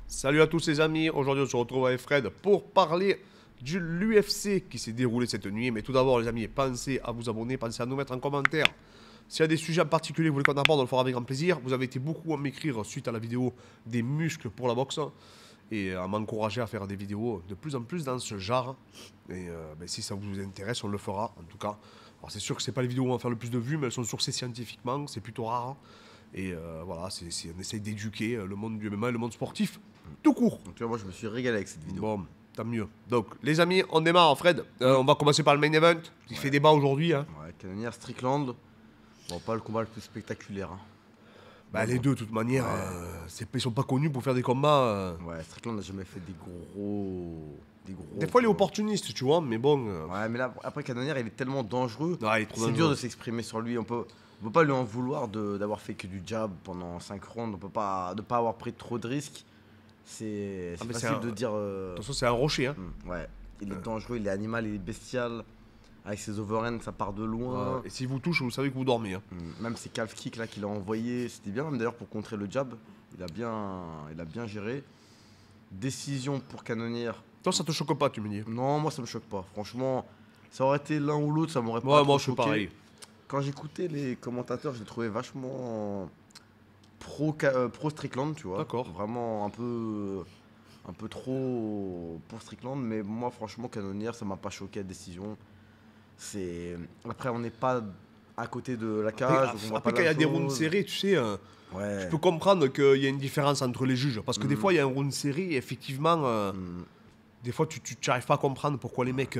Salut à tous les amis, aujourd'hui on se retrouve avec Fred pour parler de l'UFC qui s'est déroulé cette nuit. Mais tout d'abord les amis, pensez à vous abonner, pensez à nous mettre en commentaire. S'il y a des sujets en particulier que vous voulez qu'on aborde, on le fera avec grand plaisir. Vous avez été beaucoup à m'écrire suite à la vidéo des muscles pour la boxe et à m'encourager à faire des vidéos de plus en plus dans ce genre. Et si ça vous intéresse, on le fera en tout cas. Alors c'est sûr que c'est pas les vidéos où on va faire le plus de vues, mais elles sont sourcées scientifiquement, c'est plutôt rare. Et voilà, on essaye d'éduquer le monde du MMA et le monde sportif tout court. Donc, tu vois, moi je me suis régalé avec cette vidéo. Bon, tant mieux. Donc, les amis, on démarre, Fred. On va commencer par le main event. Il fait débat aujourd'hui. Hein. Ouais, Cannonier, Strickland. Bon, pas le combat le plus spectaculaire. Hein. Bah, les deux, de toute manière, ils sont pas connus pour faire des combats. Ouais, Strickland n'a jamais fait des gros. Des fois, il est opportuniste, tu vois, mais bon. Ouais, mais là, après Cannonier, il est tellement dangereux. Ah, il est trop C'est dangereux. dur de s'exprimer sur lui. On peut pas lui en vouloir d'avoir fait que du jab pendant 5 rounds. On peut pas avoir pris trop de risques. C'est Ah, mais facile de dire. De toute façon, c'est un rocher. Hein. Ouais, il est dangereux, il est animal, il est bestial. Avec ses overhands, ça part de loin. Et s'il vous touche, vous savez que vous dormez. Hein. Même ses calf kicks là qu'il a envoyé, c'était bien. Même d'ailleurs pour contrer le jab, il a bien géré. Décision pour Cannonier. Toi, ça te choque pas, tu me dis. Non, moi ça me choque pas. Franchement, ça aurait été l'un ou l'autre, ça m'aurait pas Ouais, trop moi, je suis choqué. pareil. Quand j'écoutais les commentateurs, je les trouvais vachement pro Strickland, tu vois. D'accord. Vraiment un peu trop pour Strickland, mais moi franchement Cannonier, ça m'a pas choqué la décision. Après on n'est pas à côté de la cage. donc on voit Après, pas quand il y la a des chose. rounds serrés, tu sais, Ouais. je peux comprendre qu'il y a une différence entre les juges. Parce que des fois, il y a un round serré et effectivement. Des fois, tu n'arrives pas à comprendre pourquoi les mecs.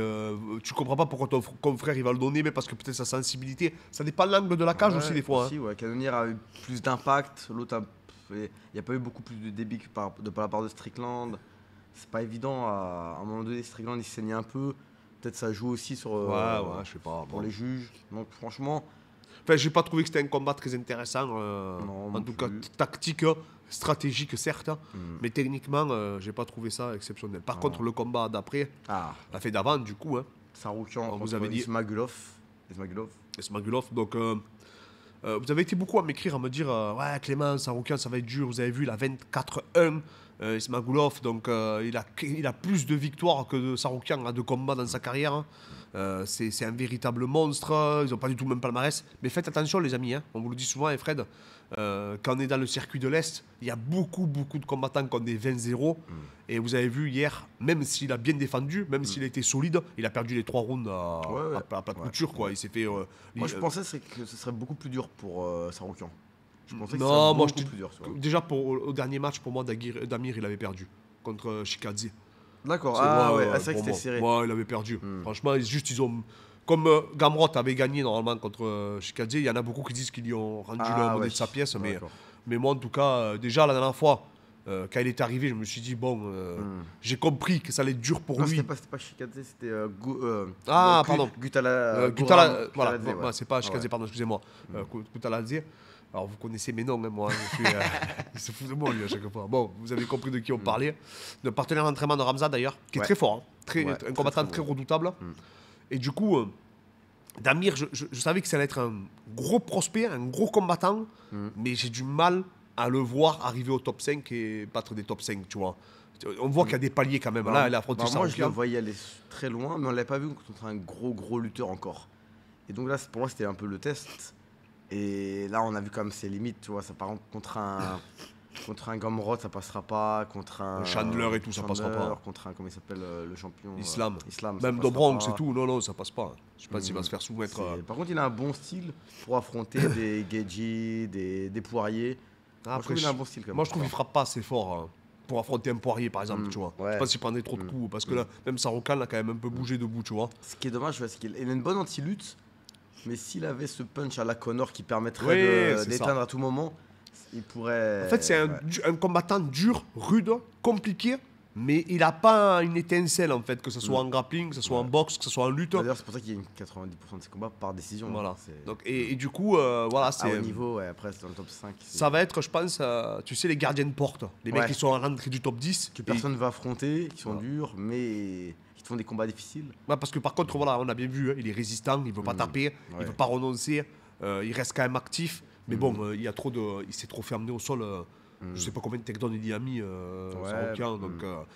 Tu comprends pas pourquoi ton confrère il va le donner, mais parce que peut-être sa sensibilité. Ça dépend de l'angle de la cage aussi, des fois. Aussi, ouais. Cannonier a eu plus d'impact. L'autre, il n'y a pas eu beaucoup plus de débit que par la part de Strickland. C'est pas évident. À un moment donné, Strickland il saignait un peu. Peut-être ça joue aussi sur. Ouais, je sais pas. Pour bon. les juges. Donc franchement. Enfin, j'ai pas trouvé que c'était un combat très intéressant. Non, en non tout cas, plus. tactique, stratégique, certes. Mais techniquement, j'ai pas trouvé ça exceptionnel. Par contre, le combat d'après, Ah, la fait d'avant, du coup, hein, Saroukian vous contre avez dit- Ismagulov. Smagulov. Donc, vous avez été beaucoup à m'écrire, à me dire ouais, Clément, Saroukian, ça va être dur. Vous avez vu, il a 24-1. Smagulov, donc il a plus de victoires que Saroukian a de combats dans sa carrière. Hein. C'est un véritable monstre. Ils n'ont pas du tout le même palmarès. Mais faites attention, les amis. Hein. On vous le dit souvent, hein, Fred. Quand on est dans le circuit de l'Est, il y a beaucoup de combattants qui ont des 20-0. Et vous avez vu hier, même s'il a bien défendu, même s'il a été solide, il a perdu les 3 rounds à plat de couture. Quoi. Il s'est fait. Moi, je pensais que ce serait beaucoup plus dur pour Saroukian. Je pensais que ce Non, serait moi, beaucoup plus dur. tu vois. déjà au dernier match, pour moi, Damir, il avait perdu contre Shikadze. D'accord, C'est c'est vrai que pour c'était moi. serré. Ouais, il avait perdu. Franchement, ils ont. Comme Gamrot avait gagné normalement contre Shikadze, il y en a beaucoup qui disent qu'ils lui ont rendu la monnaie de sa pièce. D'accord. Mais moi, en tout cas, déjà la dernière fois, quand il est arrivé, je me suis dit, bon, j'ai compris que ça allait être dur pour Non, lui. c'était pas Shikadze, c'était Pardon. Gutala. Voilà, Gutaladze, c'est pas Ah Shikadze, ouais. pardon, excusez-moi. Gutaladze. Alors, vous connaissez mes noms, hein, moi. Il se fout de moi, lui, à chaque fois. Bon, vous avez compris de qui on parlait. Le partenaire d'entraînement de Ramza, d'ailleurs, qui est Ouais. très fort. Hein. Ouais, Un très, combattant très très bon. redoutable. Et du coup, Damir, je savais que ça allait être un gros prospect, un gros combattant, mais j'ai du mal à le voir arriver au top 5 et battre des top 5, tu vois. On voit qu'il y a des paliers quand même. Là, il a affronté Moi, je le Saroukian. voyais aller très loin, mais on l'avait pas vu contre un gros lutteur encore. Et donc là, pour moi, c'était un peu le test. Et là, on a vu quand même ses limites, tu vois. Ça, par exemple, contre un Gamrot, ça passera pas. Contre un Chandler et tout, ça passera pas. Contre un, comment il s'appelle, le champion Islam. ça Même passera Dobronx pas. et tout, non, ça passe pas. Je sais pas s'il va se faire soumettre. Par contre, il a un bon style pour affronter des Geji, des Poiriers. Moi, je trouve qu'il a un bon style quand même. Moi, je trouve qu'il frappe pas assez fort pour affronter un Poirier, par exemple, tu vois. ouais. Je sais pas s'il prendrait trop de coups, parce que là, même Saroukian l'a quand même un peu bougé debout, tu vois. Ce qui est dommage, c'est qu'il a une bonne anti-lutte, mais s'il avait ce punch à la Connor qui Oui, permettrait c'est d'éteindre ça. à tout moment, il pourrait. En fait, c'est un combattant dur, rude, compliqué, mais il a pas une étincelle, en fait, que ce soit en grappling, que ce soit en boxe, que ce soit en lutte. D'ailleurs, c'est pour ça qu'il y a 90% de ses combats par décision. Voilà. hein. C'est- Donc, et du coup, voilà, à c'est. haut niveau, ouais, après, c'est dans le top 5. Ça va être, je pense, tu sais, les gardiens de porte. Les mecs Ouais. qui sont à l'entrée du top 10. Que Et- personne ne va affronter, qui sont durs, mais qui te font des combats difficiles. Ouais, parce que par contre, voilà, on a bien vu, hein, il est résistant, il veut pas taper, il veut pas renoncer, il reste quand même actif. Mais bon, il s'est trop fait amener au sol Je sais pas combien de takedowns il y a mis, Ouais, Saroukian. Donc,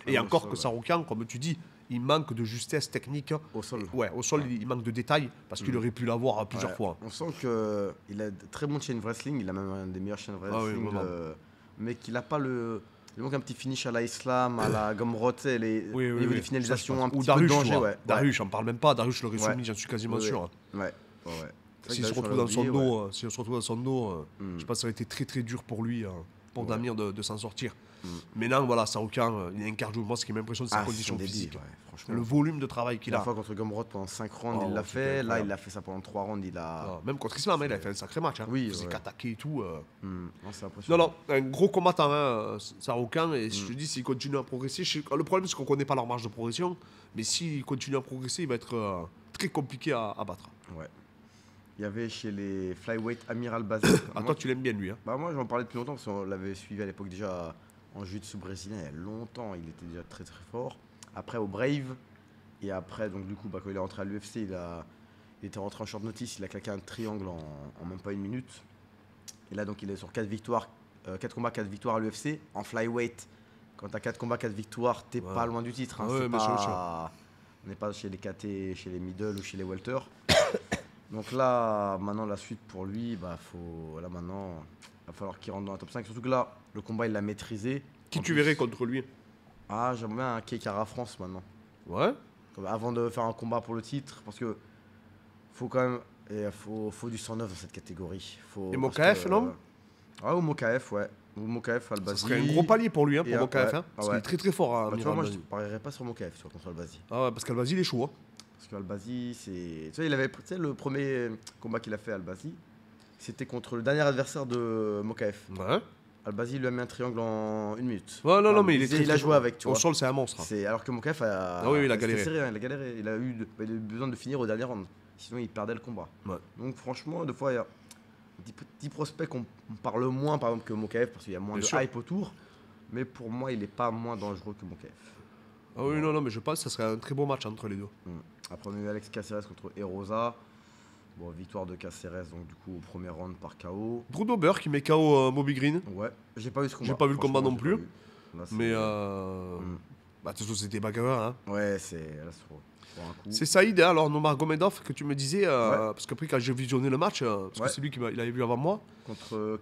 et Ouais, au encore sol, que ouais. Saroukian, comme tu dis, il manque de justesse technique. Au sol. Ouais, au sol, il manque de détails parce qu'il aurait pu l'avoir plusieurs Ouais. fois. On sent qu'il a de très bon chain wrestling, il a même un des meilleurs chain Ah oui, wrestling, vraiment. mais qu'il a pas le. Il manque un petit finish à la Islam, à la Gomrot, au niveau des Ça, je finalisations, pense. un Ou petit peu de Darius, tu danger, vois. ouais. Darius, j'en parle même pas. Darius, je l'aurais Ouais. soumis, j'en suis quasiment Ouais, sûr. Ouais. C'est vrai que S'il se Darius, on retrouve l'a dans son oublié, dos, ouais. s'il se retrouve dans son dos, je pense que ça aurait été très très dur pour lui, pour Ouais. Damir, de s'en sortir. Maintenant, voilà, Saroukian, il a un cardio. Moi, ce qui m'impressionne, c'est sa Ah, c'est condition son débit, physique. ouais, franchement. Le volume de travail qu'il La a. fois contre Gomrot pendant 5 rounds, Oh, il l'a c'était fait. Là, incroyable. il a fait ça pendant 3 rounds. Il a. Même contre Islam, il a fait un sacré match. Hein. Oui, Il faisait ouais. qu'attaquer et tout. Non, c'est Non, impressionnant. non, un gros combattant, hein, Saroukian. Et je te dis, s'il continue à progresser, le problème, c'est qu'on ne connaît pas leur marge de progression. Mais s'il continue à progresser, il va être très compliqué à battre. Ouais. Il y avait chez les flyweight Amir Albazi. Ah, toi, tu l'aimes bien, lui. Hein. Bah moi j'en parlais depuis longtemps parce qu'on l'avait suivi à l'époque déjà en jiu-jitsu brésilien il y a longtemps, il était déjà très très fort. Après au Brave et après donc du coup quand il est rentré à l'UFC il était rentré en short notice, il a claqué un triangle en même pas une minute. Et là donc il est sur 4 victoires, 4 combats, 4 victoires à l'UFC en flyweight. Quand t'as 4 combats, 4 victoires, t'es pas loin du titre. Hein. Ouais, C'est bien sûr, bien sûr. On n'est pas chez les KT, chez les middle ou chez les welter. Donc là, maintenant, la suite pour lui, là maintenant, va falloir qu'il rentre dans la top 5. Surtout que là, le combat, il l'a maîtrisé. Qui En tu plus- verrais contre lui? Ah, j'aimerais bien un Keikara France maintenant. Ouais. Avant de faire un combat pour le titre, parce que faut quand même, faut du 109 dans cette catégorie. Et Mokaev, non? Ah, ou Mokaev, ouais. Ou Mokaev, Ça Albazi. serait un gros palier pour lui, hein, pour Et, Mokaev. ouais. Hein, parce Ah qu'il ouais. est très très fort. Hein, Bah, tu vois, Amir moi, je Albazi. ne parierais pas sur Mokaev, tu vois, contre Albazi. Ah ouais, parce qu'Albazi, il est chaud. Hein. Parce qu'Albazi, c'est. Tu sais, il avait. Tu sais, le premier combat qu'il a fait, Albazi, c'était contre le dernier adversaire de Mokaev. Ouais. Albazi lui a mis un triangle en 1 minute. Ouais, non, Enfin, mais il est très, il a très joué fort. avec, tu Au vois. sol, c'est un monstre. Hein. Alors que Mokaev a. Ah oui, il a c'était galéré. serré, hein, il a galéré. Il a eu besoin de finir au dernier round. Sinon, il perdait le combat. Ouais. Donc, franchement, des fois, il y a des petits prospects qu'on parle moins, par exemple, que Mokaev, parce qu'il y a moins Bien de sûr. hype autour. Mais pour moi, il n'est pas moins dangereux que Mokaev. Ah oui, non, mais je pense que ça serait un très beau match entre les deux. Après, on a eu Alex Caceres contre Erosa. Bon, victoire de Caceres, donc du coup, au premier round par KO. Drew Dober qui met KO Moby Green. Ouais, j'ai pas vu ce combat. J'ai pas vu le combat Franchement, non j'ai plus. pas vu. Là, c'est- Mais bah, de toute façon, c'était bagarreur. Hein. Ouais, c'est. Là, c'est pour un coup. C'est Saïd, hein, alors Nurmagomedov, que tu me disais. Ouais. Parce qu'après, quand j'ai visionné le match, parce Ouais. que c'est lui qui il avait vu avant moi, Contre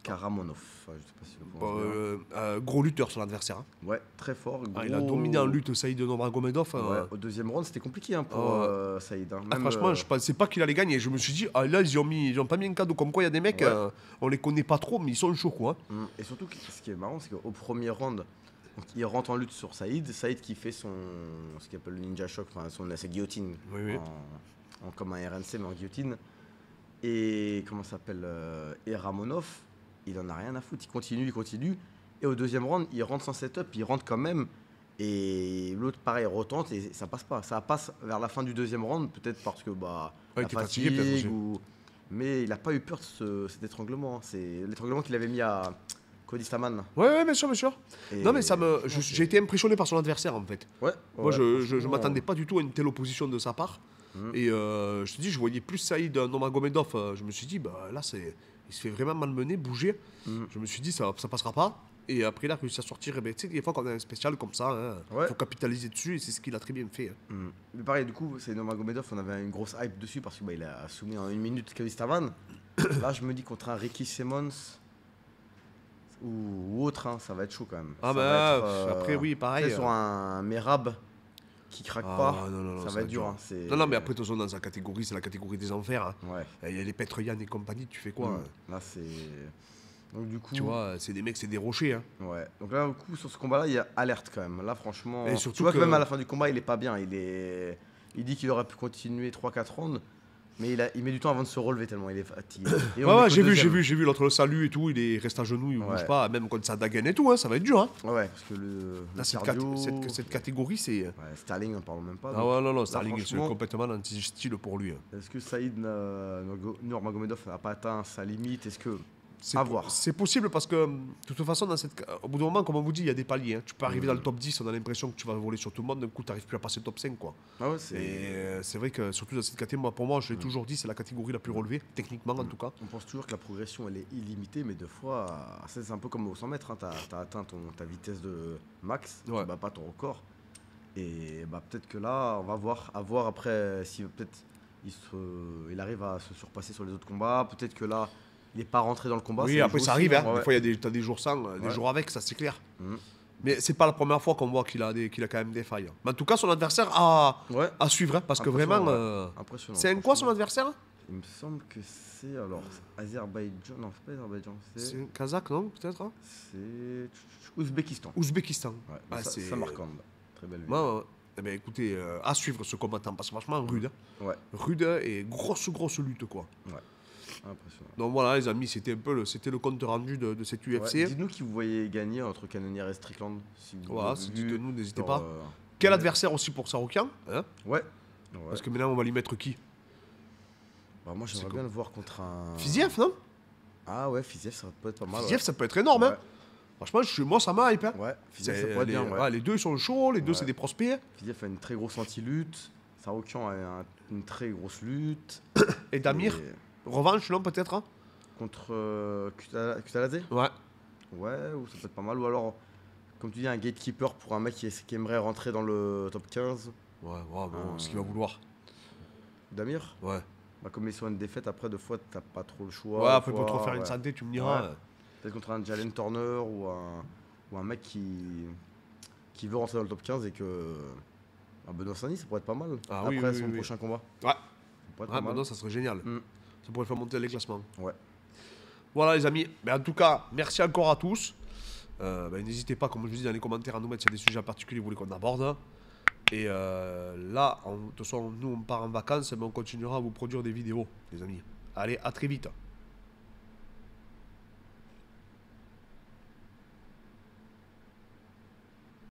Karamonov. Enfin, je sais pas si je le prononce bien. gros lutteur sur l'adversaire. Hein. Ouais, très fort. Ah, il a gros- dominé en lutte Saïd Nurmagomedov. Ouais, au deuxième round, c'était compliqué hein, pour Saïd. Hein. Ah, Même, franchement, je pensais pas qu'il allait gagner. Je me suis dit, ah, là, ils ont pas mis un cadeau. Comme quoi, il y a des mecs, Ouais. on les connaît pas trop, mais ils sont chauds, quoi. Et surtout, ce qui est marrant, c'est qu'au premier round, donc, il rentre en lutte sur Saïd. Saïd qui fait ce qu'il appelle le ninja shock, enfin sa guillotine, Oui, oui. comme un RNC, mais en guillotine. Et comment ça s'appelle et Ramonov, il en a rien à foutre. Il continue. Et au deuxième round, il rentre sans setup, il rentre quand même. Et l'autre, pareil, retente et ça passe pas. Ça passe vers la fin du deuxième round, peut-être parce que Ouais, il la était fatigué, peut-être aussi. ou... Mais il n'a pas eu peur de cet étranglement. Hein. C'est l'étranglement qu'il avait mis à Cody Stamann. Ouais, bien sûr, bien sûr. Et Non, mais franchement, j'ai été impressionné par son adversaire, en fait. Ouais, Moi, ouais, je franchement, m'attendais pas du tout à une telle opposition de sa part. Et je te dis, je voyais plus Saïd Nurmagomedov. Je me suis dit, bah, là, il se fait vraiment malmener, bouger. Je me suis dit, ça passera pas. Et après, il a réussi à sortir. Et ben, tu sais, des fois, quand on a un spécial comme ça, il Ouais. faut capitaliser dessus. Et c'est ce qu'il a très bien fait. Hein. Mais pareil, du coup, c'est Nurmagomedov, on avait une grosse hype dessus parce qu'il a soumis en 1 minute Cody Stamann. Là, je me dis contre un Ricky Simmons ou autre, hein, ça va être chaud quand même. Ah, Ça bah, va être, après, oui, tu pareil. sais, sur un Merab qui craque Ah, pas, non, ça va être dur. Hein, c'est- Non, mais après, de toute façon, dans sa catégorie, c'est la catégorie des enfers. Hein. Ouais. Il y a les Petroyan et compagnie, tu fais quoi hein. Là, c'est. Donc, du coup. Tu vois, c'est des mecs, c'est des rochers. Hein. Ouais. Donc là, du coup, sur ce combat-là, il y a alerte quand même. Là, franchement. Et surtout tu vois que que- même à la fin du combat, il est pas bien. Il dit qu'il aurait pu continuer 3-4 rounds, mais il met du temps avant de se relever tellement il est fatigué. Et on est Ouais, qu'au j'ai deuxième. vu l'autre le salut et tout, il reste à genoux, il Ouais. bouge pas, même quand ça dégaine et tout, hein, ça va être dur. Hein. Ouais, parce que le Là, cette, cardio... cette catégorie, c'est. Ouais, Sterling, on parle même pas. Ah donc ouais, non, là, Starling, c'est franchement, complètement anti-style pour lui. Hein. Est-ce que Saïd Nurmagomedov n'a pas atteint sa limite? Est-ce que À voir. C'est possible parce que, de toute façon, au bout d'un moment, comme on vous dit, il y a des paliers. Hein. Tu peux arriver dans le top 10, on a l'impression que tu vas voler sur tout le monde, d'un coup, tu n'arrives plus à passer le top 5. Quoi. Ah ouais, Et c'est vrai que, surtout dans cette catégorie, pour moi, je l'ai toujours dit, c'est la catégorie la plus relevée, techniquement en tout cas. On pense toujours que la progression, elle est illimitée, mais deux fois, c'est un peu comme au 100 mètres. Hein. Tu as atteint ta vitesse de max, tu bats pas ton record. Et bah, peut-être que là, on va voir, à voir après si peut-être il arrive à se surpasser sur les autres combats. Peut-être que là, il n'est pas rentré dans le combat. Oui, après ça arrive. Hein. Ouais. Des fois, tu as des jours sans, des jours avec, ça c'est clair. Mhm. Mais c'est pas la première fois qu'on voit qu'il a quand même des failles. Mais en tout cas, son adversaire à suivre. Hein, parce que vraiment. Impressionnant. C'est quoi son adversaire? Il me semble que c'est. Alors, Azerbaïdjan. Non, c'est pas Azerbaïdjan. C'est un Kazakh, non? Peut-être hein. C'est. Ouzbékistan. Ouzbékistan. Ouais, Ah, c'est Samarcande. Très belle ville. Ouais. Eh bien, écoutez, à suivre ce combattant, parce que franchement, rude. Hein. Ouais. Rude et grosse lutte, quoi. Ouais. Impressionnant. Donc voilà, les amis, c'était le compte rendu de cette UFC. Ouais. Dites-nous qui vous voyez gagner entre Cannonier et Strickland. Si vous Voilà, avez vu, dites-nous, n'hésitez genre, pas. Quel adversaire aussi pour Saroukian hein? Ouais. Parce que maintenant, on va lui mettre qui? Bah, moi, j'aimerais bien le voir contre un. Fiziev, non? Ah ouais, Fiziev, ça peut être pas mal. Fiziev, ça peut être énorme. Hein. Franchement, moi, ça m'a hype. Hein. Ouais, Fiziev, ça peut être bien. Ouais. Les deux, ils sont chauds. Les deux, c'est des prospects. Fiziev a une très grosse anti-lutte. Saroukian a une très grosse lutte. Et Damir revanche, non, peut-être hein? Contre Kutaladze. Ouais. Ouais, ou ça peut être pas mal. Ou alors, comme tu dis, un gatekeeper pour un mec qui aimerait rentrer dans le top 15. Ouais, bon, ce qu'il va vouloir. Damir. Ouais. Bah, comme ils sont une défaite, après, deux fois, t'as pas trop le choix. Ouais, après, pour te refaire une santé, tu me diras. Ouais. Peut-être contre un Jalen Turner ou un mec qui veut rentrer dans le top 15 et que. Un Benoît Sani, ça pourrait être pas mal. Ah, après son prochain combat. Ouais. Benoît, ça serait génial. Ça pourrait faire monter les classements. Ouais. Voilà, les amis. Mais en tout cas, merci encore à tous. N'hésitez pas, comme je vous dis, dans les commentaires à nous mettre s'il y a des sujets en particulier que vous voulez qu'on aborde. Et là, de toute façon, nous, on part en vacances, mais on continuera à vous produire des vidéos, les amis. Allez, à très vite.